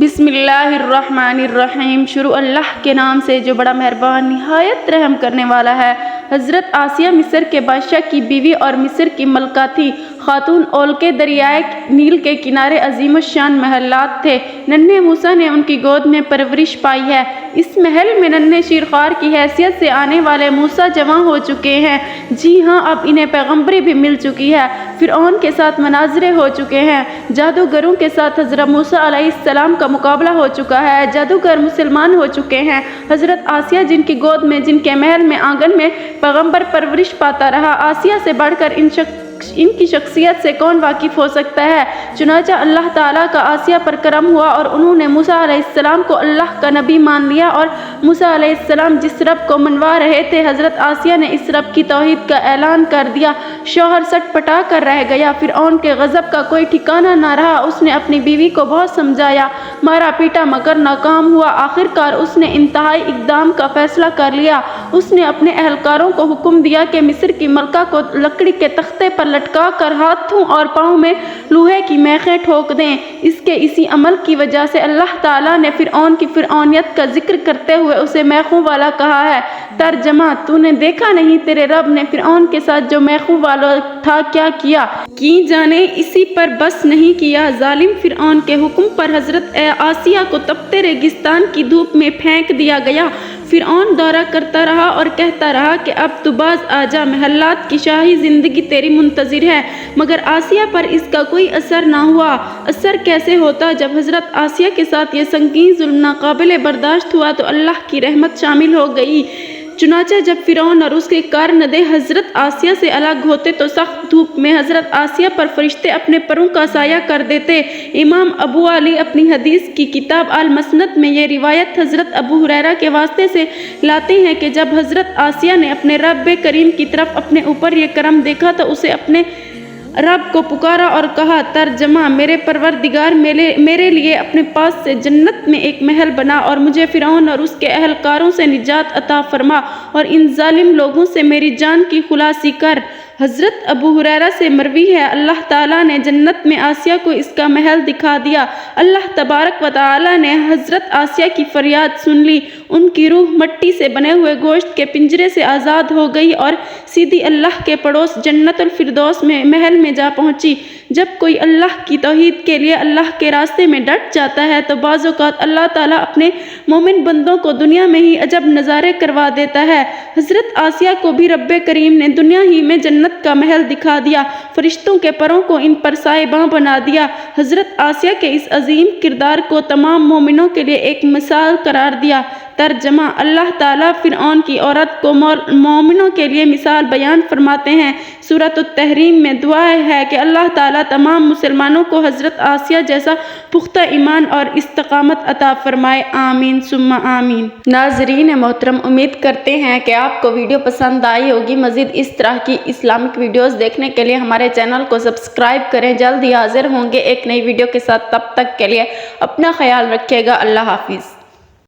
بسم اللہ الرحمن الرحیم۔ شروع اللہ کے نام سے جو بڑا مہربان نہایت رحم کرنے والا ہے۔ حضرت آسیہ مصر کے بادشاہ کی بیوی اور مصر کی ملکہ تھی۔ خاتون اول کے دریائے نیل کے کنارے عظیم الشان محلات تھے۔ ننھے موسیٰ نے ان کی گود میں پرورش پائی ہے۔ اس محل میں ننھے شیرخوار کی حیثیت سے آنے والے موسیٰ جوان ہو چکے ہیں۔ جی ہاں، اب انہیں پیغمبری بھی مل چکی ہے۔ فرعون کے ساتھ مناظرے ہو چکے ہیں۔ جادوگروں کے ساتھ حضرت موسیٰ علیہ السلام کا مقابلہ ہو چکا ہے۔ جادوگر مسلمان ہو چکے ہیں۔ حضرت آسیہ جن کی گود میں، جن کے محل میں، آنگن میں پیغمبر پرورش پاتا رہا، آسیہ سے بڑھ کر ان کی شخصیت سے کون واقف ہو سکتا ہے؟ چنانچہ اللہ تعالیٰ کا آسیہ پر کرم ہوا اور انہوں نے موسیٰ علیہ السلام کو اللہ کا نبی مان لیا، اور موسیٰ علیہ السلام جس رب کو منوا رہے تھے، حضرت آسیہ نے اس رب کی توحید کا اعلان کر دیا۔ شوہر سٹ پٹا کر رہ گیا۔ فرعون کے غضب کا کوئی ٹھکانہ نہ رہا۔ اس نے اپنی بیوی کو بہت سمجھایا، مارا پیٹا مگر ناکام ہوا۔ آخرکار اس نے انتہائی اقدام کا فیصلہ کر لیا۔ اس نے اپنے اہلکاروں کو حکم دیا کہ مصر کی ملکہ کو لکڑی کے تختے پر لٹکا کر ہاتھوں اور پاؤں میں لوہے کی میخیں ٹھوک دیں۔ اسی عمل کی وجہ سے اللہ تعالیٰ نے فرعون کی فرعونیت کا ذکر کرتے ہوئے اسے میخوں والا کہا ہے۔ ترجمہ: تو نے دیکھا نہیں تیرے رب نے فرعون کے ساتھ جو میخوں والا تھا کیا کیا؟ کی جانے اسی پر بس نہیں کیا۔ ظالم فرعون کے حکم پر حضرت آسیہ کو تپتے ریگستان کی دھوپ میں پھینک دیا گیا۔ فرعون دورہ کرتا رہا اور کہتا رہا کہ اب تو باز آ جا، محلات کی شاہی زندگی تیری منتظر ہے۔ مگر آسیہ پر اس کا کوئی اثر نہ ہوا۔ اثر کیسے ہوتا؟ جب حضرت آسیہ کے ساتھ یہ سنگین ظلم ناقابل برداشت ہوا تو اللہ کی رحمت شامل ہو گئی۔ چنانچہ جب فرعون اور اس کے کارندے حضرت آسیہ سے الگ ہوتے تو سخت دھوپ میں حضرت آسیہ پر فرشتے اپنے پروں کا سایہ کر دیتے۔ امام ابو علی اپنی حدیث کی کتاب المسند میں یہ روایت حضرت ابو ہریرہ کے واسطے سے لاتے ہیں کہ جب حضرت آسیہ نے اپنے رب کریم کی طرف اپنے اوپر یہ کرم دیکھا تو اسے اپنے رب کو پکارا اور کہا۔ ترجمہ: میرے پروردگار، میرے لیے اپنے پاس سے جنت میں ایک محل بنا اور مجھے فرعون اور اس کے اہلکاروں سے نجات عطا فرما اور ان ظالم لوگوں سے میری جان کی خلاصی کر۔ حضرت ابو ہریرہ سے مروی ہے، اللہ تعالیٰ نے جنت میں آسیہ کو اس کا محل دکھا دیا۔ اللہ تبارک و تعالیٰ نے حضرت آسیہ کی فریاد سن لی۔ ان کی روح مٹی سے بنے ہوئے گوشت کے پنجرے سے آزاد ہو گئی اور سیدھی اللہ کے پڑوس جنت الفردوس میں محل میں جا پہنچی۔ جب کوئی اللہ کی توحید کے لیے اللہ کے راستے میں ڈٹ جاتا ہے تو بعض اوقات اللہ تعالیٰ اپنے مومن بندوں کو دنیا میں ہی عجب نظارے کروا دیتا ہے۔ حضرت آسیہ کو بھی رب کریم نے دنیا ہی میں جنت کا محل دکھا دیا، فرشتوں کے پروں کو ان پر سائباں بنا دیا۔ حضرت آسیہ کے اس عظیم کردار کو تمام مومنوں کے لیے ایک مثال قرار دیا۔ ترجمہ: اللہ تعالیٰ فرعون کی عورت کو مومنوں کے لیے مثال بیان فرماتے ہیں۔ سورۃ التحریم میں دعا ہے کہ اللہ تعالیٰ تمام مسلمانوں کو حضرت آسیہ جیسا پختہ ایمان اور استقامت عطا فرمائے۔ آمین ثم آمین۔ ناظرین محترم، امید کرتے ہیں کہ آپ کو ویڈیو پسند آئی ہوگی۔ مزید اس طرح کی اسلامک ویڈیوز دیکھنے کے لیے ہمارے چینل کو سبسکرائب کریں۔ جلد ہی حاضر ہوں گے ایک نئی ویڈیو کے ساتھ۔ تب تک کے لیے اپنا خیال رکھیے گا۔ اللہ حافظ۔